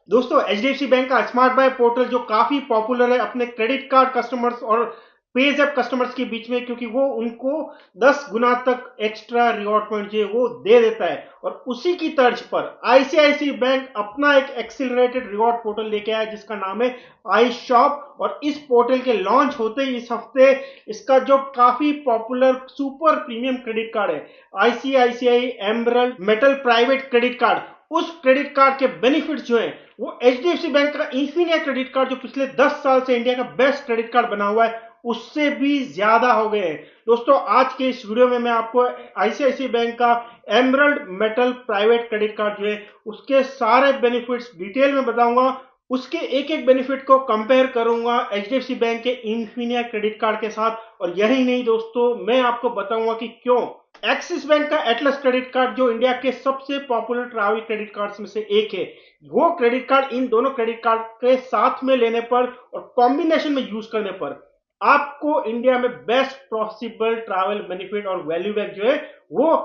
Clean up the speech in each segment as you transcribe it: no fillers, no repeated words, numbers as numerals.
दोस्तों HDFC bank का smart bye portal जो काफी पॉपुलर है अपने क्रेडिट कार्ड कस्टमर्स और पेज ऐप कस्टमर्स के बीच में, क्योंकि वो उनको 10 गुना तक एक्स्ट्रा रिवॉर्ड पॉइंट जो है वो दे देता है। और उसी की तर्ज पर आईसीआईसी बैंक अपना एक एक्सिलरेटेड रिवॉर्ड पोर्टल लेके आया जिसका नाम है आई शॉप। और इस पोर्टल के लॉन्च होते ही इस हफ्ते इसका जो काफी popular super premium credit card है ICICI emerald metal private credit card, उस क्रेडिट कार्ड के बेनिफिट्स जो है वो एचडीएफसी बैंक का इंफिनिया क्रेडिट कार्ड जो पिछले 10 साल से इंडिया का बेस्ट क्रेडिट कार्ड बना हुआ है उससे भी ज्यादा हो गए हैं। दोस्तों आज के इस वीडियो में मैं आपको आईसीआईसी बैंक का emerald metal private credit card जो है उसके सारे बेनिफिट्स डिटेल में बताऊंगा। उसके एक एक बेनिफिट को कंपेयर करूंगा एचडीएफसी बैंक के इंफिनिया क्रेडिट कार्ड के साथ। और यही नहीं दोस्तों, मैं आपको बताऊंगा कि क्यों एक्सिस बैंक का एटलस क्रेडिट कार्ड जो इंडिया के सबसे पॉपुलर ट्रैवल क्रेडिट कार्ड्स में से एक है, वो क्रेडिट कार्ड इन दोनों क्रेडिट कार्ड के साथ में लेने पर और कॉम्बिनेशन में यूज करने पर आपको इंडिया में बेस्ट पॉसिबल ट्रैवल बेनिफिट और वैल्यू बैक जो है वो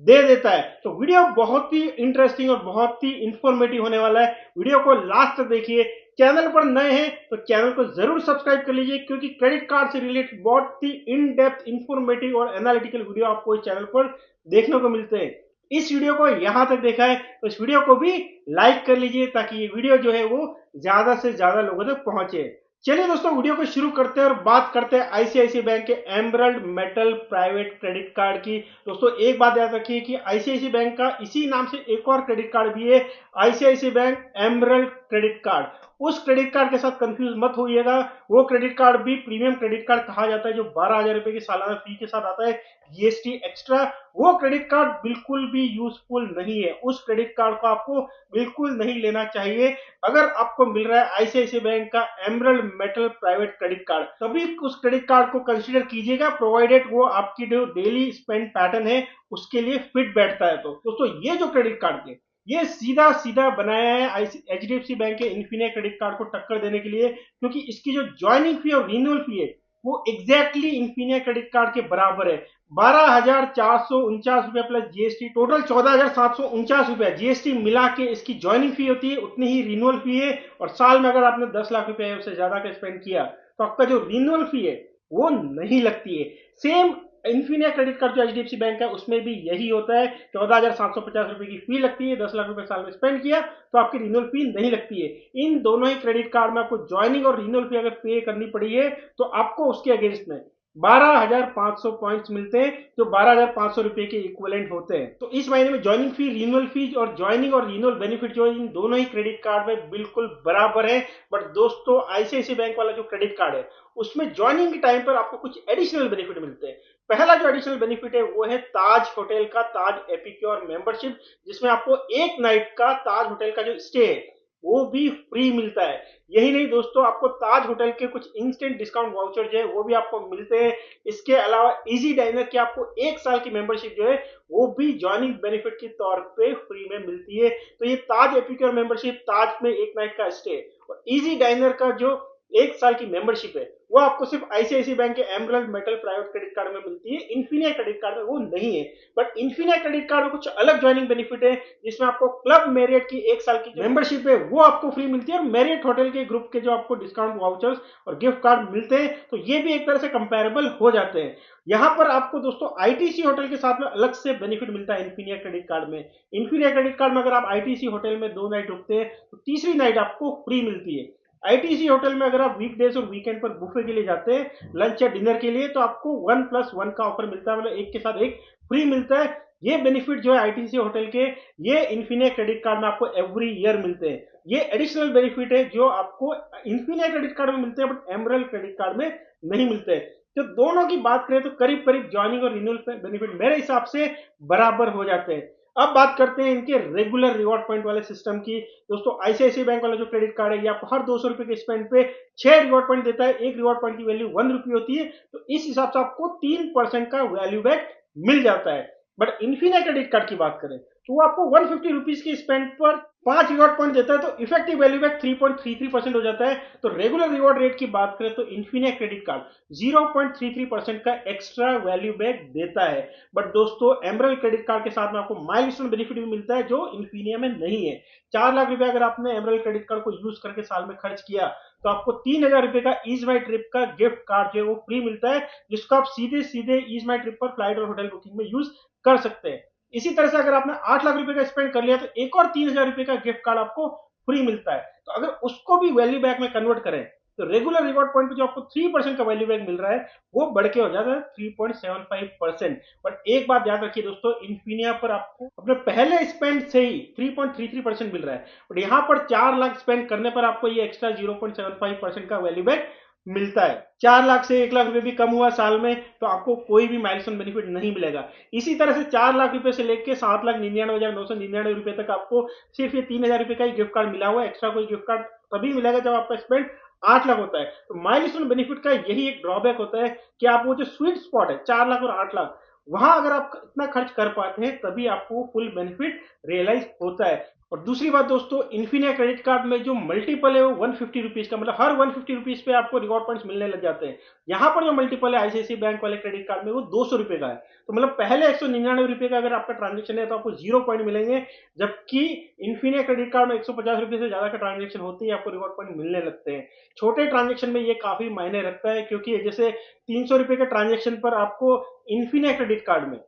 दे देता है। तो वीडियो बहुत ही इंटरेस्टिंग और बहुत ही इंफॉर्मेटिव होने वाला है, वीडियो को लास्ट तक देखिए। चैनल पर नए हैं तो चैनल को जरूर सब्सक्राइब कर लीजिए, क्योंकि क्रेडिट कार्ड से रिलेटेड बहुत ही इन डेप्थ इंफॉर्मेटिव और एनालिटिकल वीडियो आपको इस चैनल पर देखने को मिलते हैं। इस वीडियो को यहां तक देखा है तो इस वीडियो को भी लाइक कर लीजिए ताकि ये वीडियो जो है वो ज्यादा से ज्यादा लोगों तक पहुंचे। चलिए दोस्तों वीडियो को शुरू करते हैं और बात करते हैं आईसीआईसीआई बैंक के emerald metal private credit card की। दोस्तों एक बात याद रखिए कि आईसीआईसीआई बैंक का इसी नाम से एक और क्रेडिट कार्ड भी है, ICICI bank emerald credit card. उस क्रेडिट कार्ड के साथ कंफ्यूज मत होइएगा, वो क्रेडिट कार्ड भी प्रीमियम क्रेडिट कार्ड कहा जाता है जो 12,000 रुपए की सालाना फी के साथ आता है, जीएसटी एक्स्ट्रा। वो क्रेडिट कार्ड बिल्कुल भी यूजफुल नहीं है, उस क्रेडिट कार्ड को आपको बिल्कुल नहीं लेना चाहिए। अगर आपको मिल रहा है आईसीआईसीआई बैंक का emerald metal private credit card, तभी उस क्रेडिट कार्ड को कंसीडर कीजिएगा, प्रोवाइडेड वो आपकी जो डेली स्पेंड पैटर्न है उसके लिए फिट बैठता है। तो दोस्तों ये जो क्रेडिट कार्ड है ये सीधा सीधा बनाया है एचडीएफसी बैंक के इन्फिनिया क्रेडिट कार्ड को टक्कर देने के लिए, क्योंकि इसकी जो ज्वाइनिंग फी और रिन्यूअल फी है वो एग्जैक्टली इन्फिनिया क्रेडिट कार्ड के बराबर है। 12,449 रुपया प्लस जीएसटी, टोटल 14,749 रुपया जीएसटी मिला के इसकी ज्वाइनिंग फी होती है, उतनी ही रिन्यूअल फी है। और साल में अगर आपने 10 लाख रुपए उससे ज्यादा का स्पेंड किया तो आपका जो रिन्यूअल फी है वो नहीं लगती है। सेम इन्फिनिया क्रेडिट कार्ड जो एचडीएफसी बैंक है उसमें भी यही होता है, 14,750 रुपए की फी लगती है, 10 लाख रुपए साल में स्पेंड किया तो आपकी रिन्यूअल फी नहीं लगती है। इन दोनों ही क्रेडिट कार्ड में आपको ज्वाइनिंग और रिन्यूअल फी अगर पे करनी पड़ी है तो आपको उसके अगेंस्ट में 12,500 पॉइंट्स मिलते हैं जो 12,500 रुपए के इक्विवेलेंट होते हैं। तो इस महीने में ज्वाइनिंग फी, रिन्यूअल फी और ज्वाइनिंग और रिन्यूअल बेनिफिट जो है इन दोनों ही क्रेडिट कार्ड में बिल्कुल बराबर है। बट दोस्तों आईसीआईसीआई बैंक वाला जो क्रेडिट कार्ड है उसमें ज्वाइनिंग के टाइम पर आपको कुछ एडिशनल बेनिफिट मिलते हैं। पहला जो एडिशनल बेनिफिट है वो है ताज होटल का ताज एपिक्योर मेंबरशिप, जिसमें आपको एक नाइट का ताज होटल का जो स्टे है वो भी फ्री मिलता है। यही नहीं दोस्तों, आपको ताज होटल के कुछ इंस्टेंट डिस्काउंट वाउचर जो है वो भी आपको मिलते हैं। इसके अलावा इजी डाइनर की आपको 1 साल की मेंबरशिप जो है वो भी ज्वाइनिंग बेनिफिट के तौर पे फ्री में मिलती है। तो ये ताज एपिक्योर मेंबरशिप, ताज में एक नाइट का स्टे और इजी डाइनर का जो 1 साल की मेंबरशिप है वो आपको सिर्फ आईसीआईसीआई बैंक के emerald metal private credit card में मिलती है, इन्फिनिया क्रेडिट कार्ड में वो नहीं है। बट इन्फिनिया क्रेडिट कार्ड में कुछ अलग ज्वाइनिंग बेनिफिट है, जिसमें आपको क्लब मैरियट की 1 साल की मेंबरशिप है वो आपको फ्री मिलती है और मैरियट होटल के ग्रुप के जो आपको डिस्काउंट वाउचर्स और गिफ्ट कार्ड मिलते हैं, तो ये भी एक तरह से कंपेरेबल हो जाते हैं। यहाँ पर आपको दोस्तों आईटीसी होटल के साथ में अलग से बेनिफिट मिलता है इन्फिनिया क्रेडिट कार्ड में। इन्फिनिया क्रेडिट कार्ड में अगर आप आईटीसी होटल में 2 नाइट रुकते हैं तो तीसरी नाइट आपको फ्री मिलती है। आईटीसी होटल में अगर आप वीकडेज और वीकेंड पर बुफे के लिए जाते हैं, लंच या डिनर के लिए, तो आपको 1+1 का ऑफर मिलता है, मतलब एक के साथ एक फ्री मिलता है। ये बेनिफिट जो है आईटीसी होटल के, ये इन्फिनिया क्रेडिट कार्ड में आपको एवरी ईयर मिलते हैं। ये एडिशनल बेनिफिट है जो आपको इन्फिनिया क्रेडिट कार्ड में मिलते हैं बट एमरल्ड क्रेडिट कार्ड में नहीं मिलते हैं। तो दोनों की बात करें तो करीब करीब ज्वाइनिंग और रिन्यूअल बेनिफिट मेरे हिसाब से बराबर हो जाते हैं। अब बात करते हैं इनके रेगुलर रिवॉर्ड पॉइंट वाले सिस्टम की। दोस्तों आईसीआईसीआई बैंक वाला जो क्रेडिट कार्ड है ये आपको हर 200 रुपए के स्पेंड पे 6 रिवॉर्ड पॉइंट देता है। एक रिवॉर्ड पॉइंट की वैल्यू 1 रुपये होती है, तो इस हिसाब से आपको 3% का वैल्यू बैक मिल जाता है। बट इन्फिनिया क्रेडिट कार्ड की बात करें तो वो आपको 150 रुपीज की स्पेंड पर 5 रिवॉर्ड पॉइंट देता है, तो इफेक्टिव वैल्यू बैक 3.33% हो जाता है। तो रेगुलर रिवॉर्ड रेट की बात करें तो इन्फिनिया क्रेडिट कार्ड 0.33% का एक्स्ट्रा वैल्यू बैक देता है। बट दोस्तों एमरल क्रेडिट कार्ड के साथ में आपको माइलस्टोन बेनिफिट भी मिलता है जो इन्फिनिया में नहीं है। 4 लाख रुपए अगर आपने एमरल क्रेडिट कार्ड को यूज करके साल में खर्च किया तो आपको 3,000 रुपए का ईज माई ट्रिप का गिफ्ट कार्ड जो है वो फ्री मिलता है, जिसको आप सीधे सीधे ईज माई ट्रिप पर फ्लाइट और होटल बुकिंग में यूज कर सकते हैं। इसी तरह से अगर आपने 8 लाख रुपए का स्पेंड कर लिया तो एक और 3,000 रुपए का गिफ्ट कार्ड आपको फ्री मिलता है। तो अगर उसको भी वैल्यू बैक में कन्वर्ट करें तो रेगुलर रिवॉर्ड पॉइंट पे जो आपको 3% का वैल्यू बैक मिल रहा है वो बढ़ के हो जाता है 3.75%। बट एक बात याद रखिए दोस्तों, इन्फिनिया पर आपको अपने पहले स्पेंड से ही 3.33% मिल रहा है, बट यहां पर 4 लाख स्पेंड करने पर आपको ये एक्स्ट्रा 0.75% का वैल्यू बैक मिलता है। 4 लाख से 1 लाख रुपए भी कम हुआ साल में तो आपको कोई भी माइलस्टोन बेनिफिट नहीं मिलेगा। इसी तरह से 4 लाख रुपए से लेकर 7,99,999 रुपए तक आपको सिर्फ ये 3,000 रुपए का ही गिफ्ट कार्ड मिला हुआ है। एक्स्ट्रा कोई गिफ्ट कार्ड तभी मिलेगा जब आपका स्पेंड 8 लाख होता है। तो माइलस्टोन बेनिफिट का यही एक ड्रॉबैक होता है कि आप वो जो स्वीट स्पॉट है 4 लाख और 8 लाख, वहां अगर आप इतना खर्च कर पाते हैं तभी आपको फुल बेनिफिट रियलाइज होता है। और दूसरी बात दोस्तों, इन्फिनिया क्रेडिट कार्ड में जो मल्टीपल है वो 150 रुपीज का, मतलब हर 150 रुपीज पे आपको रिवॉर्ड पॉइंट्स मिलने लग जाते हैं। यहाँ पर जो मल्टीपल है आईसीआईसी बैंक वाले क्रेडिट कार्ड में वो 200 रुपए का है। तो मतलब पहले 199 रुपए का अगर आपका ट्रांजेक्शन है तो आपको 0 पॉइंट मिलेंगे, जबकि इन्फिनिया क्रेडिट कार्ड में 150 रुपए से ज्यादा का ट्रांजेक्शन होते ही आपको रिवॉर्ड पॉइंट मिलने लगते हैं। छोटे ट्रांजेक्शन में ये काफी मायने रखता है, क्योंकि जैसे 300 रुपए के ट्रांजेक्शन पर आपको इन्फिनिया क्रेडिट कार्ड में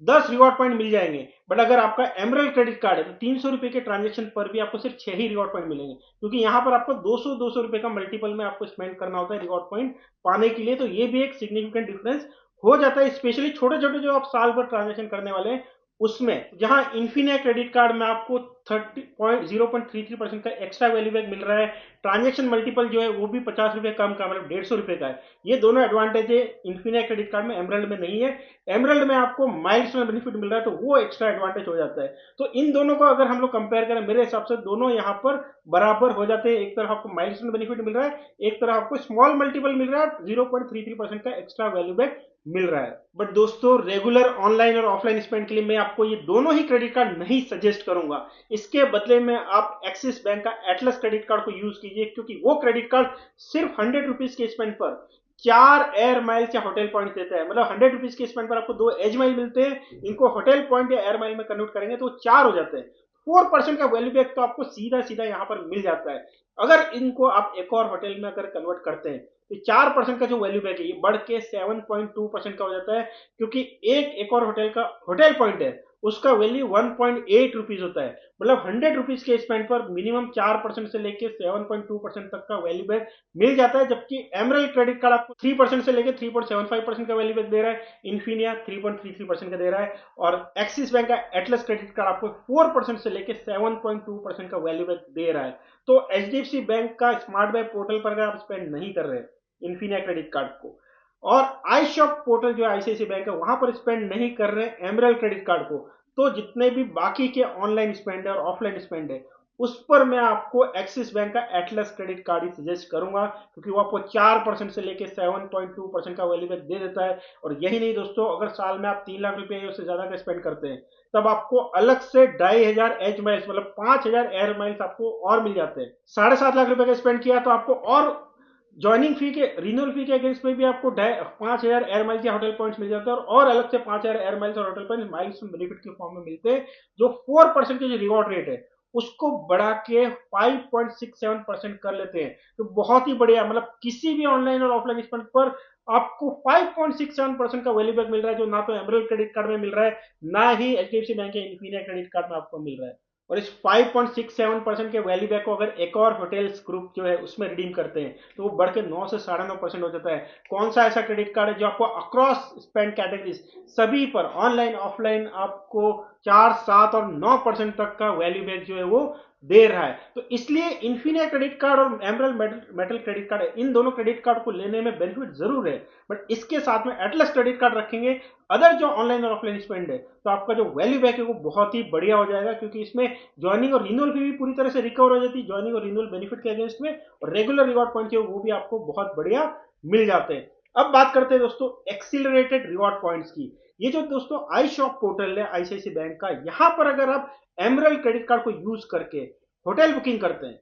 10 रिवॉर्ड पॉइंट मिल जाएंगे। बट अगर आपका एमरल्ड क्रेडिट कार्ड है तो 300 रुपए के ट्रांजेक्शन पर भी आपको सिर्फ 6 ही रिवॉर्ड पॉइंट मिलेंगे, क्योंकि यहां पर आपको 200 रुपए का मल्टीपल में आपको स्पेंड करना होता है रिवॉर्ड पॉइंट पाने के लिए। तो ये भी एक सिग्निफिकेंट डिफरेंस हो जाता है, स्पेशली छोटे छोटे जो आप साल भर ट्रांजेक्शन करने वाले हैं उसमें। जहां इन्फिनिया क्रेडिट कार्ड में आपको 0.33% का एक्स्ट्रा वैल्यू बैक मिल रहा है, ट्रांजेक्शन मल्टीपल जो है वो भी 50 रुपए कम का, मतलब 150 रुपए का है। ये दोनों एडवांटेज है इन्फिनिया क्रेडिट कार्ड में, एमरल्ड में नहीं है। एमरल्ड में आपको माइलस्टोन बेनिफिट मिल रहा है तो वो एक्स्ट्रा एडवांटेज हो जाता है। तो इन दोनों को अगर हम लोग कंपेयर करें मेरे हिसाब से दोनों यहाँ पर बराबर हो जाते हैं। एक तरफ आपको माइलस्टोन बेनिफिट मिल रहा है, एक तरफ आपको स्मॉल मल्टीपल मिल रहा है, 0.33% का एक्स्ट्रा वैल्यू बैक मिल रहा है। बट दोस्तों रेगुलर ऑनलाइन और ऑफलाइन स्पेंड के लिए मैं आपको ये दोनों ही क्रेडिट कार्ड नहीं सजेस्ट करूंगा। इसके बदले में आप एक्सिस बैंक का एटलस क्रेडिट कार्ड को यूज कीजिए, क्योंकि वो क्रेडिट कार्ड सिर्फ 100 रुपीज के स्पेंड पर 4 एयर माइल्स या होटल पॉइंट देता है। मतलब 100 रुपीज के स्पेंड पर आपको 2 एज माइल मिलते हैं, इनको होटल पॉइंट या एयर माइल में कन्वर्ट करेंगे तो 4 हो जाते हैं। 4% का वैल्यू बैक तो आपको सीधा सीधा यहाँ पर मिल जाता है। अगर इनको आप एक और होटल में अगर कन्वर्ट करते हैं तो 4% का जो वैल्यू बैक है ये बढ़ के 7.2% का हो जाता है, क्योंकि एक और होटल का होटल पॉइंट है उसका वैल्यू 1.8 रुपीज होता है। मतलब 100 रुपीज के स्पेंड पर मिनिमम 4% से लेके 7.2% तक का वैल्यू बैक मिल जाता है, जबकि एमरल्ड क्रेडिट कार्ड आपको 3% से लेके 3.75% का वैल्यू बैक दे रहा है, इन्फिनिया 3.33% का दे रहा है, और एक्सिस बैंक का एटलस क्रेडिट कार्ड आपको 4% से लेके 7.2% का वैल्यू बैक दे रहा है। तो एचडीएफसी बैंक का स्मार्ट बाय पोर्टल पर अगर आप स्पेंड नहीं कर रहे इन्फिनिया क्रेडिट कार्ड को, और आई शॉप पोर्टल जो आईसीआईसी बैंक है वहां पर स्पेंड नहीं कर रहे एमरल्ड क्रेडिट कार्ड को, तो जितने भी बाकी के ऑनलाइन स्पेंड है और ऑफलाइन स्पेंड है उस पर मैं आपको एक्सिस बैंक का एटलस क्रेडिट कार्ड ही सजेस्ट करूंगा, क्योंकि वो आपको 4% से लेके 7.2% का वैल्यू बैक दे देता है। और यही नहीं दोस्तों, अगर साल में आप 3 लाख रुपए से ज्यादा का स्पेंड करते हैं तब आपको अलग से 2,500 एज माइल्स, मतलब 5,000 एयर माइल्स आपको और मिल जाते हैं। 7.5 लाख रुपए का स्पेंड किया तो आपको और ज्वाइनिंग फी के रिन्यूअल फी के अगेंस्ट में भी आपको 5,000 एयर माइल्स या होटल पॉइंट्स मिल जाते हैं, और अलग से 5,000 एयर माइल्स और होटल पॉइंट्स माइल्स बेनिफिट के फॉर्म में मिलते हैं, जो 4% के जो रिवॉर्ड रेट है उसको बढ़ा के 5.67% कर लेते हैं। तो बहुत ही बढ़िया, मतलब किसी भी ऑनलाइन और ऑफलाइन स्पेंड पर आपको 5.67% का वैल्यू बैक मिल रहा है, जो ना तो एमरल्ड क्रेडिट कार्ड में मिल रहा है ना ही एचडीएफसी बैंक के इन्फिनिया क्रेडिट कार्ड में आपको मिल रहा है। और इस 5.67% के वैल्यू बैक को अगर एक और होटल्स ग्रुप जो है उसमें रिडीम करते हैं तो वो बढ़ के 9 से 9.5% हो जाता है। कौन सा ऐसा क्रेडिट कार्ड है जो आपको अक्रॉस स्पेंड कैटेगरीज सभी पर ऑनलाइन ऑफलाइन आपको 4, 7 और 9% तक का वैल्यू बैक जो है वो दे रहा है? तो इसलिए इन्फिनिया क्रेडिट कार्ड और एमरल्ड मेटल क्रेडिट कार्ड, इन दोनों क्रेडिट कार्ड को लेने में बेनिफिट जरूर है, बट इसके साथ में एटलस क्रेडिट कार्ड रखेंगे अदर जो ऑनलाइन और ऑफलाइन स्पेंड है तो आपका जो वैल्यू बैक है वो बहुत ही बढ़िया हो जाएगा, क्योंकि इसमें ज्वाइनिंग और रिन्यूअल फी भी पूरी तरह से रिकवर हो जाती है ज्वाइनिंग और रिन्यूअल बेनिफिट के अगेंस्ट में, और रेगुलर रिवॉर्ड पॉइंट जो वो भी आपको बहुत बढ़िया मिल जाते हैं। अब बात करते हैं दोस्तों एक्सिलरेटेड रिवॉर्ड पॉइंट्स की। ये जो दोस्तों आई शॉप पोर्टल है आईसीआईसीआई बैंक का, यहां पर अगर आप एमरल्ड क्रेडिट कार्ड को यूज करके होटल बुकिंग करते हैं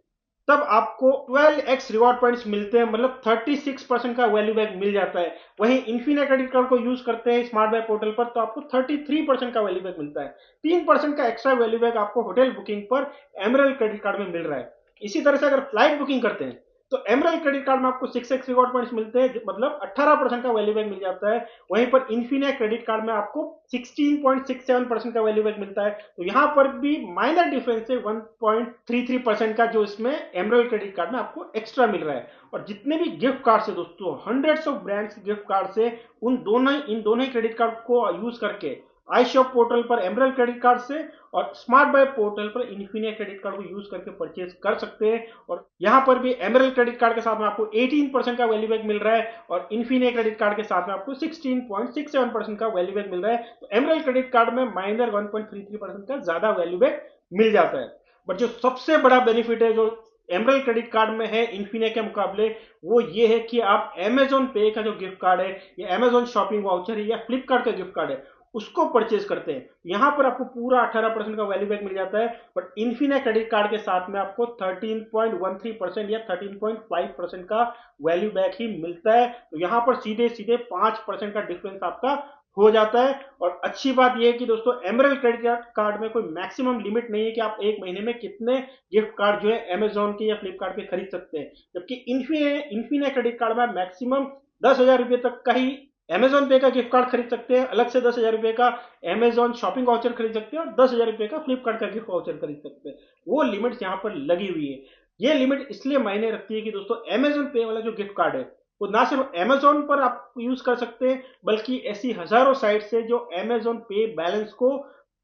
तब आपको 12x रिवॉर्ड पॉइंट्स मिलते हैं, मतलब 36% का वैल्यू बैक मिल जाता है। वहीं इन्फिनिट क्रेडिट कार्ड को यूज करते हैं स्मार्ट बाय पोर्टल पर तो आपको 33% का वैल्यू बैक मिलता है। 3% का एक्स्ट्रा वैल्यू बैक आपको होटल बुकिंग पर एमरल्ड क्रेडिट कार्ड में मिल रहा है। इसी तरह से अगर फ्लाइट बुकिंग करते हैं तो एमरल्ड क्रेडिट कार्ड में आपको 6x रिवॉर्ड पॉइंट्स मिलते हैं, मतलब 18% का वैल्यू बैक मिल जाता है। वहीं पर इन्फिनिट क्रेडिट कार्ड में आपको 16.67% का वैल्यू बैक मिलता है। तो यहां पर भी माइनर डिफरेंस है 1.33% का, जो इसमें एमरल्ड क्रेडिट कार्ड में आपको एक्स्ट्रा मिल रहा है। और जितने भी गिफ्ट कार्ड है दोस्तों, hundreds of brands gift card से इन दोनों ही क्रेडिट कार्ड को यूज करके आई शॉप पोर्टल पर एमरल्ड क्रेडिट कार्ड से और स्मार्ट बाय पोर्टल पर इन्फिनिट क्रेडिट कार्ड को यूज करके परचेज कर सकते हैं। और यहां पर भी एमरल्ड क्रेडिट कार्ड के साथ में आपको 18% का वैल्यू बैक मिल रहा है और इन्फिनिट क्रेडिट कार्ड के साथ में आपको 16.67% का वैल्यू बैक मिल रहा है। तो एमरल्ड क्रेडिट कार्ड में माइनर 1.33% का ज्यादा वैल्यू बैक मिल जाता है। बट जो सबसे बड़ा बेनिफिट है जो एमरल्ड क्रेडिट कार्ड में है इन्फिनिट के मुकाबले, वो ये है कि आप अमेजोन पे का जो गिफ्ट कार्ड है या अमेजोन शॉपिंग वाउचर है या फ्लिपकार्ट का गिफ्ट कार्ड है उसको परचेज करते हैं, यहां पर आपको पूरा 18% का वैल्यू बैक मिल जाता है। बट इन्फिनिट क्रेडिट कार्ड के साथ में आपको 13.13% या 13.5% का वैल्यू बैक ही मिलता है। तो यहां पर सीधे सीधे 5% का डिफरेंस आपका हो जाता है। और अच्छी बात यह है कि दोस्तों एमरल्ड क्रेडिट कार्ड में कोई मैक्सिमम लिमिट नहीं है कि आप एक महीने में कितने गिफ्ट कार्ड जो है अमेजोन के या फ्लिपकार्ट के खरीद सकते हैं। जबकि इन्फिनिट क्रेडिट कार्ड में मैक्सिमम 10,000 रुपए तक का ही अमेजोन पे का गिफ्ट कार्ड खरीद सकते हैं, अलग से 10,000 रुपए का अमेजोन शॉपिंग वाउचर खरीद सकते हैं और 10,000 रुपए का फ्लिपकार्ट का गिफ्ट वाउचर खरीद सकते हैं। वो लिमिट यहाँ पर लगी हुई है। ये लिमिट इसलिए मायने रखती है कि दोस्तों अमेजोन पे वाला जो गिफ्ट कार्ड है वो ना सिर्फ अमेजोन पर आप यूज कर सकते हैं बल्कि ऐसी हजारों साइट से जो अमेजोन पे बैलेंस को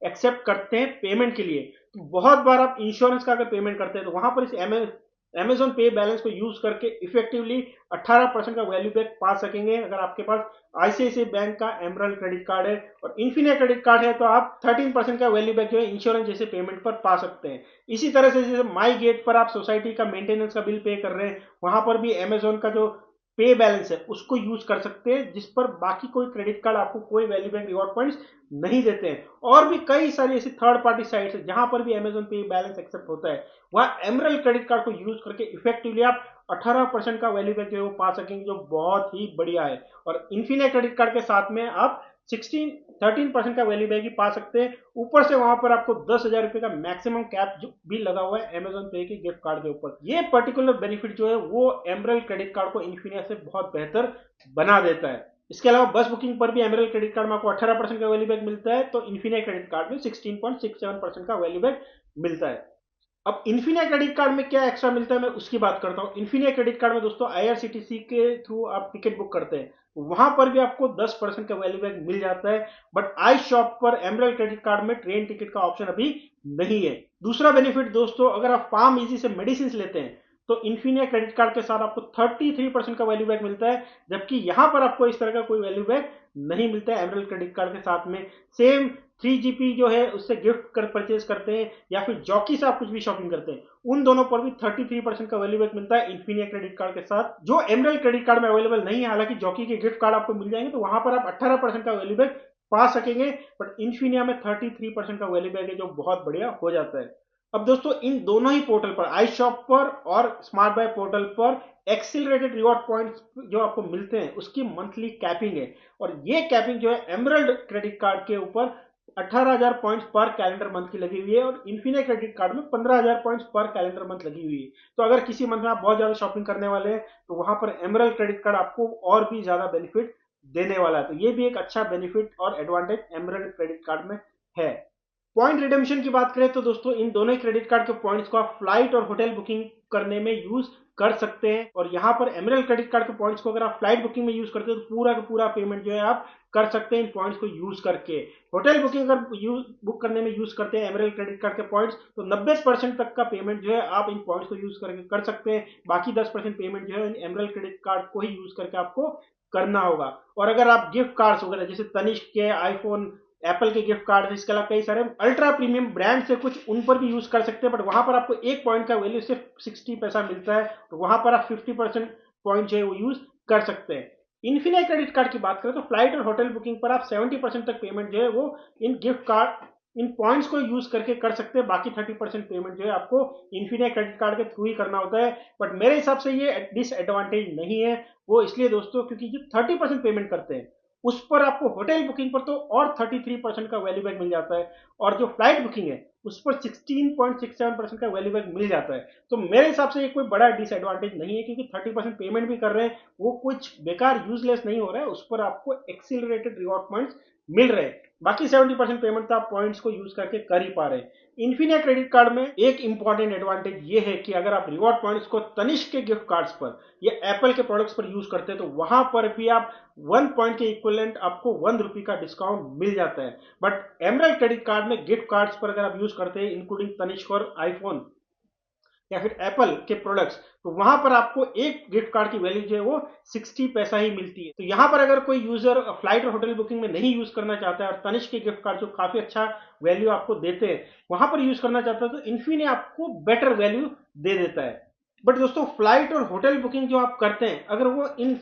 एक्सेप्ट करते हैं पेमेंट के लिए। तो बहुत बार आप इंश्योरेंस का अगर पेमेंट करते हैं तो वहां पर इस अमेजोन पे बैलेंस को यूज करके इफेक्टिवली 18% का वैल्यू बैक पा सकेंगे। अगर आपके पास आईसीआईसीआई बैंक का एमरल्ड क्रेडिट कार्ड है और इन्फिनिट क्रेडिट कार्ड है तो आप 13% का वैल्यू बैक जो है इंश्योरेंस जैसे पेमेंट पर पा सकते हैं। इसी तरह से जैसे माई गेट पर आप सोसाइटी का मेंटेनेंस का बिल पे कर रहे हैं, वहां पर भी अमेजोन का जो पे बैलेंस है उसको यूज कर सकते हैं, जिस पर बाकी कोई क्रेडिट कार्ड आपको कोई वैल्यू बैक रिवॉर्ड पॉइंट्स नहीं देते हैं। और भी कई सारी ऐसी थर्ड पार्टी साइट्स है जहां पर भी अमेजोन पे बैलेंस एक्सेप्ट होता है, वहां एमरल्ड क्रेडिट कार्ड को यूज करके इफेक्टिवली आप 18% का वैल्यू बैक जो है वो पा सकेंगे, जो बहुत ही बढ़िया है। और इन्फिनिट क्रेडिट कार्ड के साथ में आप 13% का वैल्यू बैक ही पा सकते हैं। ऊपर से वहां पर आपको 10,000 रुपए का मैक्सिमम कैप जो भी लगा हुआ है अमेजोन पे के गिफ्ट कार्ड के ऊपर। ये पर्टिकुलर बेनिफिट जो है वो एमरल्ड क्रेडिट कार्ड को इन्फिनिट से बहुत बेहतर बना देता है। इसके अलावा बस बुकिंग पर भी एमरल्ड क्रेडिट कार्ड में आपको 18% का वैल्यू बैक मिलता है, तो इन्फिनिट क्रेडिट कार्ड में 16.67% का वैल्यू बैक मिलता है। अब इन्फिनिट क्रेडिट कार्ड में क्या एक्स्ट्रा मिलता है मैं उसकी बात करता हूं। इन्फिनिट क्रेडिट कार्ड में दोस्तों आईआरसीटीसी के थ्रू आप टिकट बुक करते हैं, वहां पर भी आपको 10% का वैल्यू बैक मिल जाता है। बट आई शॉप पर एमरल्ड क्रेडिट कार्ड में ट्रेन टिकट का ऑप्शन अभी नहीं है। दूसरा बेनिफिट दोस्तों, अगर आप फार्म इजी से मेडिसिन लेते हैं तो इन्फिनिट क्रेडिट कार्ड के साथ आपको 33% का वैल्यू बैक मिलता है, जबकि यहां पर आपको इस तरह का कोई वैल्यू बैक नहीं मिलता है एमरल्ड क्रेडिट कार्ड के साथ में। सेम 3GP जो है उससे गिफ्ट कर परचेज करते हैं या फिर जॉकी से आप कुछ भी शॉपिंग करते हैं, उन दोनों पर भी 33% का वैल्यू बैक मिलता है इन्फिनिट क्रेडिट कार्ड के साथ, जो एमरल्ड क्रेडिट कार्ड में अवेलेबल नहीं है। हालांकि जॉकी के गिफ्ट कार्ड आपको मिल जाएंगे तो वहां पर आप 18% का वैल्यू बैक पा सकेंगे, बट इन्फिनिया में 33% का वैल्यू बैक है, जो बहुत बढ़िया हो जाता है। अब दोस्तों इन दोनों ही पोर्टल पर आई शॉप पर और स्मार्ट बाय पोर्टल पर एक्सिलरेटेड रिवॉर्ड पॉइंट्स जो आपको मिलते हैं उसकी मंथली कैपिंग है। और ये कैपिंग जो है एमरल्ड क्रेडिट कार्ड के ऊपर 18,000 पॉइंट्स पर कैलेंडर मंथ की लगी हुई है और इन्फिनिट क्रेडिट कार्ड में 15,000 पॉइंट्स पर कैलेंडर मंथ लगी हुई है। तो अगर किसी मंथ में आप बहुत ज्यादा शॉपिंग करने वाले हैं तो वहां पर एमरल्ड क्रेडिट कार्ड आपको और भी ज्यादा बेनिफिट देने वाला है। तो ये भी एक अच्छा बेनिफिट और एडवांटेज एमरल्ड क्रेडिट कार्ड में है। पॉइंट रिडेम्पशन की बात करें तो दोस्तों इन दोनों ही क्रेडिट कार्ड के पॉइंट्स को आप फ्लाइट और होटल बुकिंग करने में यूज कर सकते हैं। और यहाँ पर एमरल्ड क्रेडिट कार्ड के पॉइंट्स को अगर आप फ्लाइट बुकिंग में यूज करते हैं तो पूरा का पूरा पेमेंट जो है आप कर सकते हैं इन पॉइंट्स को यूज करके। होटल बुकिंग अगर बुक करने में यूज करते हैं एमरल्ड क्रेडिट कार्ड के पॉइंट्स तो 90% तक का पेमेंट जो है आप इन पॉइंट्स को यूज करके कर सकते हैं। बाकी 10% पेमेंट जो है एमरल्ड क्रेडिट कार्ड को ही यूज करके आपको करना होगा। और अगर आप गिफ्ट कार्ड्स वगैरह जैसे तनिष्क के, आईफोन, एप्पल के गिफ्ट कार्ड, इसके अलावा कई सारे अल्ट्रा प्रीमियम ब्रांड से कुछ उन पर भी यूज कर सकते हैं, बट वहां पर आपको एक पॉइंट का वैल्यू सिर्फ 60 पैसा मिलता है, तो वहां पर आप 50% पॉइंट जो है वो यूज कर सकते हैं। इन्फिनिट क्रेडिट कार्ड की बात करें तो फ्लाइट और होटल बुकिंग पर आप 70% तक पेमेंट जो है वो इन गिफ्ट कार्ड, इन पॉइंट्स को यूज करके कर सकते हैं। बाकी 30% पेमेंट जो है आपको इन्फिनिट क्रेडिट कार्ड के थ्रू ही करना होता है। बट मेरे हिसाब से ये डिसएडवांटेज नहीं है। वो इसलिए दोस्तों क्योंकि जो 30% पेमेंट करते हैं उस पर आपको होटल बुकिंग पर तो और 33% का वैल्यू बैक मिल जाता है, और जो फ्लाइट बुकिंग है उस पर 16.67% का वैल्यू बैक मिल जाता है। तो मेरे हिसाब से ये कोई बड़ा डिसएडवांटेज नहीं है, क्योंकि 30% पेमेंट भी कर रहे हैं, वो कुछ बेकार यूजलेस नहीं हो रहा है, उस पर आपको एक्सीलरेटेड रिवॉर्ड पॉइंट्स मिल रहे हैं। बाकी 70% पेमेंट तो आप पॉइंट्स को यूज करके कर ही पा रहे हैं। इन्फिनिट क्रेडिट कार्ड में एक इंपॉर्टेंट एडवांटेज ये है कि अगर आप रिवॉर्ड पॉइंट्स को तनिष्क के गिफ्ट कार्ड्स पर या एप्पल के प्रोडक्ट्स पर यूज करते हैं तो वहां पर भी आप 1 पॉइंट के इक्विवेलेंट आपको 1 रुपी का डिस्काउंट मिल जाता है। बट एमरल्ड क्रेडिट कार्ड में गिफ्ट कार्ड्स पर अगर आप यूज करते हैं इंक्लूडिंग तनिष्क और आईफोन या फिर एप्पल के प्रोडक्ट्स, तो वहां पर आपको एक गिफ्ट कार्ड की वैल्यू जो है वो 60 पैसा ही मिलती है। तो यहां पर अगर कोई यूजर फ्लाइट और होटल बुकिंग में नहीं यूज करना चाहता है और तनिष्क के गिफ्ट कार्ड जो काफी अच्छा वैल्यू आपको देते हैं वहां पर यूज करना चाहता है, तो इन्फी ने आपको बेटर वैल्यू दे देता है। बट दोस्तों फ्लाइट और होटल बुकिंग जो आप करते हैं अगर वो इन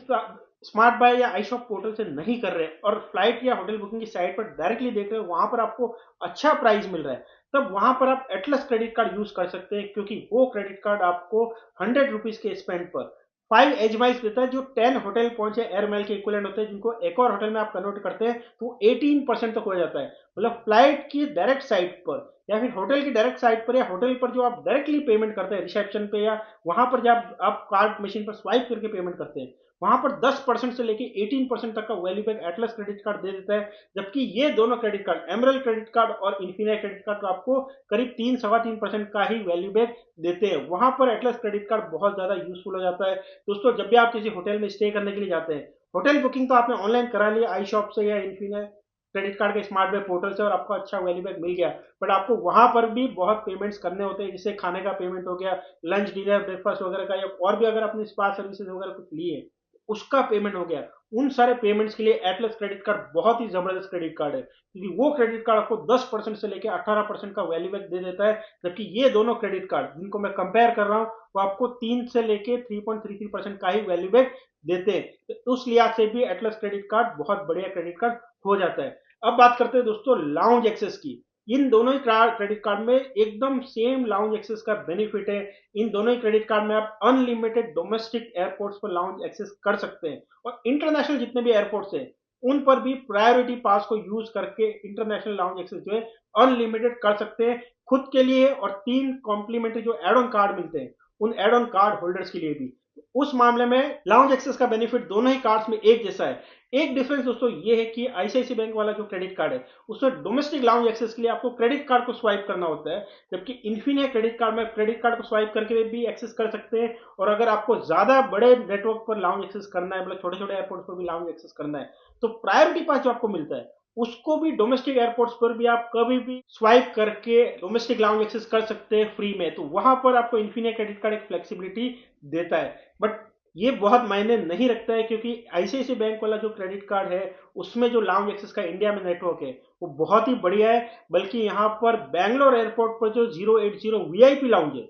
स्मार्ट बाय या आईशॉप पोर्टल से नहीं कर रहे और फ्लाइट या होटल बुकिंग की साइट पर डायरेक्टली देख रहे हो, वहां पर आपको अच्छा प्राइस मिल रहा है, तब वहां पर आप एटलस क्रेडिट कार्ड यूज कर सकते हैं, क्योंकि वो क्रेडिट कार्ड आपको 100 रुपीज के स्पेंड पर 5 एज माइल्स देता है, जो 10 होटल पहुंचे एयर माइल के इक्विवेलेंट होते हैं, जिनको एक और होटल में आप कन्वर्ट करते हैं तो 18% तक हो जाता है। मतलब फ्लाइट की डायरेक्ट साइट पर या फिर होटल की डायरेक्ट साइट पर या होटल पर जो आप डायरेक्टली पेमेंट करते हैं रिसेप्शन पे, या वहां पर जब आप कार्ड मशीन पर स्वाइप करके पेमेंट करते हैं, वहां पर 10% से लेके 18% तक का value back Atlas credit card दे देता है। जबकि ये दोनों credit card emerald credit card और इन्फिनिट क्रेडिट कार्ड तो आपको करीब 3-3.25% का ही वैल्यू बैक देते हैं। वहां पर एटलस क्रेडिट कार्ड बहुत ज्यादा यूजफुल हो जाता है। दोस्तों जब भी आप किसी होटल में स्टे करने के लिए जाते हैं, होटल बुकिंग तो आपने ऑनलाइन करा लिया आई शॉप से या इन्फिनिट क्रेडिट कार्ड के स्मार्ट वे पोर्टल से और आपको अच्छा वैल्यू बैक मिल गया, बट आपको वहां पर भी बहुत पेमेंट्स करने होते हैं, जैसे खाने का पेमेंट हो गया, लंच डिनर ब्रेकफास्ट वगैरह का, या और भी अगर आपने स्पा सर्विसेज वगैरह कुछ लिए उसका पेमेंट हो गया। उन सारे पेमेंट्स के लिए एटलस क्रेडिट कार्ड बहुत ही जबरदस्त क्रेडिट कार्ड है, क्योंकि वो क्रेडिट कार्ड आपको 10% से लेकर 18% का वैल्यू बैक दे देता है। जबकि ये दोनों क्रेडिट कार्ड जिनको मैं कंपेयर कर रहा हूँ वो आपको 3 से लेके 3.33% का ही वैल्यू बैक देते हैं। तो उस लिहाज से भी एटलस क्रेडिट कार्ड बहुत बढ़िया क्रेडिट कार्ड हो जाता है। अब बात करते हैं दोस्तों लाउंज एक्सेस की। इन दोनों ही क्रेडिट कार्ड में एकदम सेम लाउंज एक्सेस का बेनिफिट है। इन दोनों ही क्रेडिट कार्ड में आप अनलिमिटेड डोमेस्टिक एयरपोर्ट्स पर लाउंज एक्सेस कर सकते हैं, और इंटरनेशनल जितने भी एयरपोर्ट्स हैं उन पर भी प्रायोरिटी पास को यूज करके इंटरनेशनल लाउंज एक्सेस जो है अनलिमिटेड कर सकते हैं खुद के लिए, और 3 कॉम्प्लीमेंट्री जो एड ऑन कार्ड मिलते हैं उन एड ऑन कार्ड होल्डर्स के लिए भी। उस मामले में लाउंज एक्सेस का बेनिफिट दोनों ही कार्ड्स में एक जैसा है। एक डिफरेंस दोस्तों ये है कि आईसीआईसी बैंक वाला जो क्रेडिट कार्ड है उसमें डोमेस्टिक लाउंज एक्सेस के लिए आपको क्रेडिट कार्ड को स्वाइप करना होता है, जबकि इन्फिनिट क्रेडिट कार्ड में क्रेडिट कार्ड को स्वाइप करके भी एक्सेस कर सकते हैं। और अगर आपको ज्यादा बड़े नेटवर्क पर लाउंज एक्सेस करना है, मतलब छोटे छोटे एयरपोर्ट पर भी लाउंज एक्सेस करना है, तो प्रायोरिटी पास जो आपको मिलता है उसको भी डोमेस्टिक एयरपोर्ट्स पर भी आप कभी भी स्वाइप करके डोमेस्टिक लाउंज एक्सेस कर सकते हैं फ्री में। तो वहां पर आपको इन्फिनिट क्रेडिट कार्ड एक फ्लेक्सिबिलिटी देता है। बट ये बहुत मायने नहीं रखता है, क्योंकि आईसीआईसी बैंक वाला जो क्रेडिट कार्ड है उसमें जो लाउंज एक्सेस का इंडिया में नेटवर्क है वो बहुत ही बढ़िया है। बल्कि यहाँ पर बैंगलोर एयरपोर्ट पर जो 080 वीआईपी लाउंज है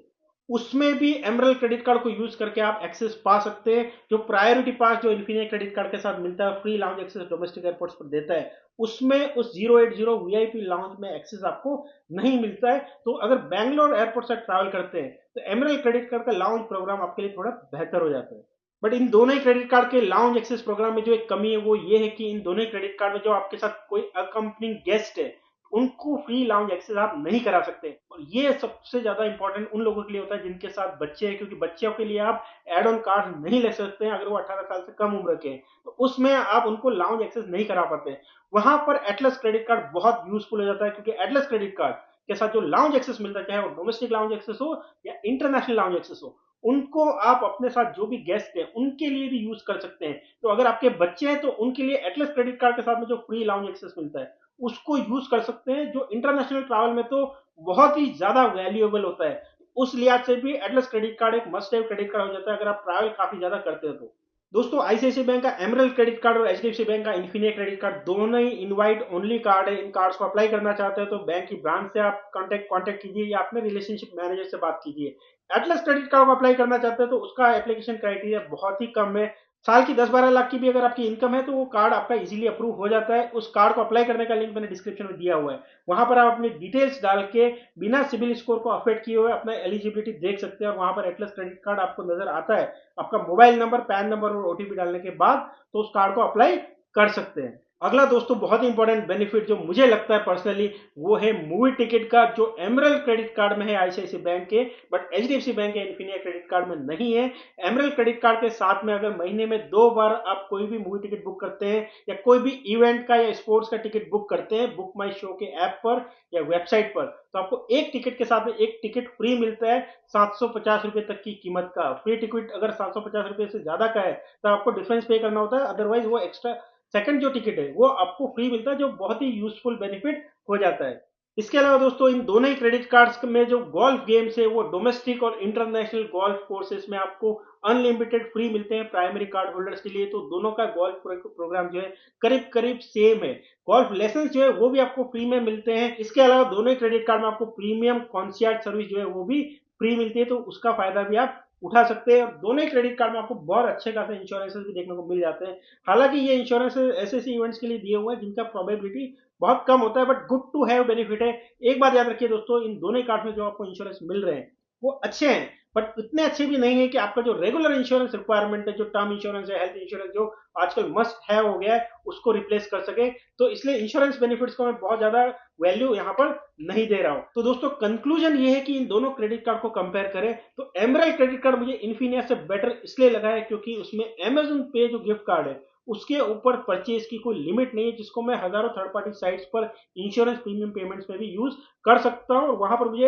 उसमें भी एमरल्ड क्रेडिट कार्ड को यूज करके आप एक्सेस पा सकते हैं। जो प्रायोरिटी पास जो इन्फिनिट क्रेडिट कार्ड के साथ मिलता है, free lounge access domestic airports पर देता है, उसमें उस 080 वीआईपी लाउंज में एक्सेस आपको नहीं मिलता है। तो अगर बैंगलोर एयरपोर्ट से ट्रैवल करते हैं तो एमरल्ड क्रेडिट कार्ड का लाउंज प्रोग्राम आपके लिए थोड़ा बेहतर हो जाता है। बट इन दोनों ही क्रेडिट कार्ड के लाउंज एक्सेस प्रोग्राम में जो एक कमी है वो ये है कि इन दोनों ही क्रेडिट कार्ड में जो आपके साथ कोई अकम्पनिंग गेस्ट है उनको फ्री लाउंज एक्सेस आप नहीं करा सकते, और ये सबसे ज्यादा इंपॉर्टेंट उन लोगों के लिए होता है जिनके साथ बच्चे हैं, क्योंकि बच्चों के लिए आप एड ऑन कार्ड नहीं ले सकते हैं अगर वो 18 साल से कम उम्र के हैं, तो उसमें आप उनको लाउंज एक्सेस नहीं करा पाते। वहां पर एटलस क्रेडिट कार्ड बहुत यूजफुल हो जाता है, क्योंकि एटलस क्रेडिट कार्ड के साथ जो लाउंज एक्सेस मिलता है, चाहे वो डोमेस्टिक लाउंज एक्सेस हो या इंटरनेशनल लाउंज एक्सेस हो, उनको आप अपने साथ जो भी गेस्ट हैं उनके लिए भी यूज कर सकते हैं। तो अगर आपके बच्चे हैं तो उनके लिए एटलस क्रेडिट कार्ड के साथ में जो फ्री लाउंज एक्सेस मिलता है उसको यूज कर सकते हैं, जो इंटरनेशनल ट्रैवल में तो बहुत ही ज्यादा वैल्यूएबल होता है। उस लिहाज से भी एटलस क्रेडिट कार्ड एक मस्ट हैव क्रेडिट कार्ड हो जाता है अगर आप ट्रैवल काफी ज्यादा करते हो तो। दोस्तों आईसीआईसीआई बैंक का एमरल्ड क्रेडिट कार्ड और एचडीएफसी बैंक का इन्फिनिट क्रेडिट कार्ड दोनों ही इनवाइट ओनली कार्ड है। इन कार्ड्स को अप्लाई करना चाहते हैं तो बैंक की ब्रांच से आप कांटेक्ट कीजिए या अपने रिलेशनशिप मैनेजर से बात कीजिए। एटलस क्रेडिट कार्ड को अप्लाई करना चाहते हैं तो उसका एप्लीकेशन क्राइटेरिया बहुत ही कम है। साल की 10-12 लाख की भी अगर आपकी इनकम है तो वो कार्ड आपका इजीली अप्रूव हो जाता है। उस कार्ड को अप्लाई करने का लिंक मैंने डिस्क्रिप्शन में दिया हुआ है, वहां पर आप अपनी डिटेल्स डाल के बिना सिबिल स्कोर को अफेक्ट किए हुए अपना एलिजिबिलिटी देख सकते हैं, और वहां पर एटलस क्रेडिट कार्ड आपको नजर आता है आपका मोबाइल नंबर, पैन नंबर और ओटीपी डालने के बाद, तो उस कार्ड को अप्लाई कर सकते हैं। अगला दोस्तों बहुत ही इंपॉर्टेंट बेनिफिट जो मुझे लगता है पर्सनली, वो है मूवी टिकट का, जो एमरल्ड क्रेडिट कार्ड में है आईसीआईसी बैंक के, बट एचडीएफसी बैंक या इन्फिनिया क्रेडिट कार्ड में नहीं है। एमरल्ड क्रेडिट कार्ड के साथ में अगर महीने में 2 बार आप कोई भी मूवी टिकट बुक करते हैं या कोई भी इवेंट का या स्पोर्ट्स का टिकट बुक करते हैं बुक माई शो के ऐप पर या वेबसाइट पर, तो आपको एक टिकट के साथ में एक टिकट फ्री मिलता है 750 रुपए तक की कीमत का। फ्री टिकट अगर 750 रुपए से ज्यादा का है तो आपको डिफरेंस पे करना होता है, अदरवाइज वो एक्स्ट्रा सेकंड जो टिकट है वो आपको फ्री मिलता है, जो बहुत ही यूजफुल बेनिफिट हो जाता है। इसके अलावा दोस्तों इन दोनों ही क्रेडिट कार्ड्स में जो गोल्फ गेम्स है वो डोमेस्टिक और इंटरनेशनल गोल्फ कोर्सेज में आपको अनलिमिटेड फ्री मिलते हैं प्राइमरी कार्ड होल्डर्स के लिए। तो दोनों का गोल्फ प्रोग्राम जो है करीब करीब सेम है। गोल्फ लेसन जो है वो भी आपको फ्री में मिलते हैं। इसके अलावा दोनों ही क्रेडिट कार्ड में आपको प्रीमियम कॉन्सियर्ज सर्विस जो है वो भी फ्री मिलती है, तो उसका फायदा भी आप उठा सकते हैं। और दोनों ही क्रेडिट कार्ड में आपको बहुत अच्छे खासे इंश्योरेंसेस भी देखने को मिल जाते हैं। हालांकि ये इंश्योरेंस ऐसे ऐसे इवेंट्स के लिए दिए हुए हैं जिनका प्रोबेबिलिटी बहुत कम होता है, but good to have benefit है। एक बात याद रखिए दोस्तों, इन दोनों कार्ड में जो आपको इंश्योरेंस मिल रहे हैं वो अच्छे हैं, बट इतने अच्छे भी नहीं है कि आपका जो रेगुलर इंश्योरेंस रिक्वायरमेंट है, जो टर्म इंश्योरेंस है, हेल्थ इंश्योरेंस जो आजकल मस्ट हैव हो गया है, उसको रिप्लेस कर सके। तो इसलिए इंश्योरेंस बेनिफिट्स को मैं बहुत ज्यादा वैल्यू यहाँ पर नहीं दे रहा हूं। तो दोस्तों कंक्लूजन ये है कि इन दोनों क्रेडिट कार्ड को कंपेयर करें तो एमरल्ड क्रेडिट कार्ड मुझे इन्फिनिया से बेटर इसलिए लगा है क्योंकि उसमें अमेजन पे जो गिफ्ट कार्ड है उसके ऊपर परचेज की कोई लिमिट नहीं है, जिसको मैं हजारों थर्ड पार्टी साइट्स पर इंश्योरेंस प्रीमियम पेमेंट्स में भी यूज कर सकता हूं, और वहां पर मुझे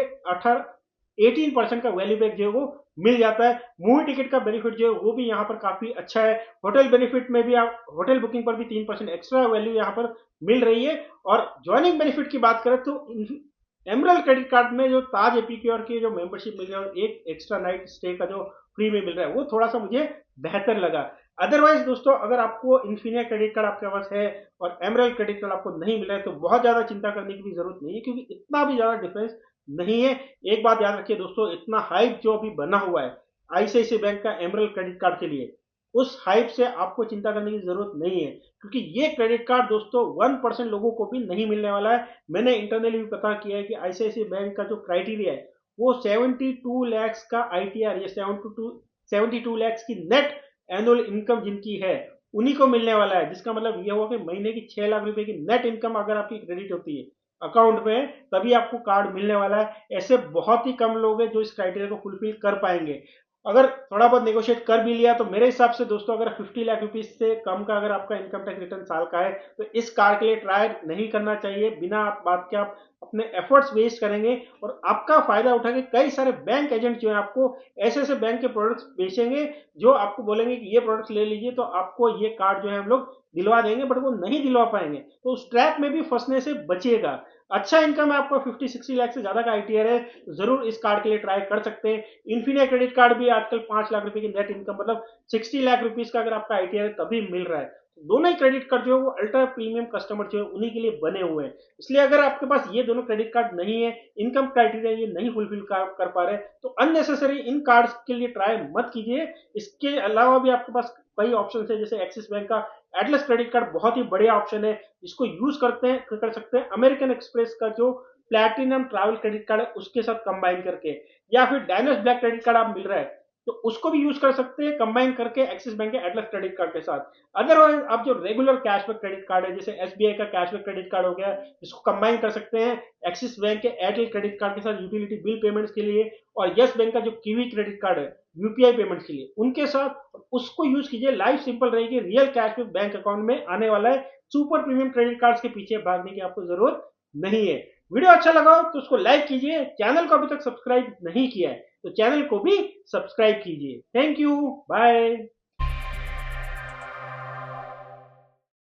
18% का वैल्यू बैक जो है वो मिल जाता है। मूवी टिकट का बेनिफिट जो है वो भी यहाँ पर काफी अच्छा है। होटल बेनिफिट में भी आप होटल बुकिंग पर भी 3% एक्स्ट्रा वैल्यू यहाँ पर मिल रही है। और ज्वाइनिंग बेनिफिट की बात करें तो एमरल्ड क्रेडिट कार्ड में जो ताज एपीक्योर की जो मेंबरशिप मिल रहा है और एक एक्स्ट्रा नाइट स्टे का जो फ्री में मिल रहा है वो थोड़ा सा मुझे बेहतर लगा। अदरवाइज दोस्तों अगर आपको इन्फिनिया क्रेडिट कार्ड आपके पास है और एमरल्ड क्रेडिट कार्ड आपको नहीं मिला है तो बहुत ज्यादा चिंता करने की भी जरूरत नहीं है, क्योंकि इतना भी ज्यादा डिफरेंस नहीं है। एक बात याद रखिए दोस्तों, इतना हाइप जो अभी बना हुआ है आईसीआईसी बैंक का एमरल्ड क्रेडिट कार्ड के लिए, उस हाइप से आपको चिंता करने की जरूरत नहीं है, क्योंकि ये क्रेडिट कार्ड दोस्तों 1% लोगों को भी नहीं मिलने वाला है। मैंने इंटरनली भी पता किया है कि आईसीआईसी बैंक का जो क्राइटेरिया है वो 72 लैक्स का आईटीआर, ये 72 लैक्स की नेट एनुअल इनकम जिनकी है उन्हीं को मिलने वाला है। जिसका मतलब यह हुआ कि महीने की 6 लाख रुपए की नेट इनकम अगर आपकी क्रेडिट होती है अकाउंट में तभी आपको कार्ड मिलने वाला है। ऐसे बहुत ही कम लोग हैं जो इस क्राइटेरिया को फुलफिल कर पाएंगे। अगर थोड़ा बहुत नेगोशिएट कर भी लिया तो मेरे हिसाब से दोस्तों अगर 50 लाख रुपीज से कम का अगर आपका इनकम टैक्स रिटर्न साल का है तो इस कार्ड के लिए ट्राई नहीं करना चाहिए। बिना बात के आप अपने एफर्ट्स वेस्ट करेंगे और आपका फायदा उठा के कई सारे बैंक एजेंट जो है आपको ऐसे ऐसे बैंक के प्रोडक्ट्स बेचेंगे जो आपको बोलेंगे कि ये प्रोडक्ट्स ले लीजिए तो आपको ये कार्ड जो है हम लोग दिलवा देंगे, बट वो नहीं दिलवा पाएंगे। तो उस ट्रैप में भी फंसने से बचिएगा। अच्छा इनकम है आपको 50-60 लाख से ज्यादा का आईटीआर है, जरूर इस कार्ड के लिए ट्राई कर सकते हैं। इन्फिनिया क्रेडिट कार्ड भी आजकल 5 लाख रुपए की नेट इनकम मतलब 60 लाख रुपीज का अगर आपका आईटीआर है तभी मिल रहा है। दोनों ही क्रेडिट कार्ड जो है वो अल्ट्रा प्रीमियम कस्टमर जो है उन्हीं के लिए बने हुए हैं। इसलिए अगर आपके पास ये दोनों क्रेडिट कार्ड नहीं है, इनकम क्राइटेरिया ये नहीं फुलफिल कर पा रहे, तो अननेसेसरी इन कार्ड्स के लिए ट्राई मत कीजिए। इसके अलावा भी आपके पास कई ऑप्शन है, जैसे एक्सिस बैंक का एटलस क्रेडिट कार्ड बहुत ही बढ़िया ऑप्शन है, इसको यूज कर सकते हैं अमेरिकन एक्सप्रेस का जो प्लैटिनम ट्रैवल क्रेडिट कार्ड है उसके साथ कंबाइन करके, या फिर डायनस ब्लैक क्रेडिट कार्ड आप मिल रहा है तो उसको भी यूज कर सकते हैं कंबाइन करके एक्सिस बैंक के एटलस क्रेडिट कार्ड के साथ। अदरवाइज आप जो रेगुलर कैशबैक क्रेडिट कार्ड है जैसे एसबीआई का कैशबैक क्रेडिट कार्ड हो गया, इसको कंबाइन कर सकते हैं एक्सिस बैंक के एयरटेल क्रेडिट कार्ड के साथ यूटिलिटी बिल पेमेंट्स के लिए, और यस बैंक का जो कीवी क्रेडिट कार्ड है यूपीआई पेमेंट्स के लिए उनके साथ उसको यूज कीजिए। लाइफ सिंपल रहेगी, रियल कैशबैक बैंक अकाउंट में आने वाला है। सुपर प्रीमियम क्रेडिट कार्ड्स के पीछे भागने की आपको जरूरत नहीं है। वीडियो अच्छा लगा तो उसको लाइक कीजिए, चैनल को अभी तक सब्सक्राइब नहीं किया है तो चैनल को भी सब्सक्राइब कीजिए। Thank you, bye.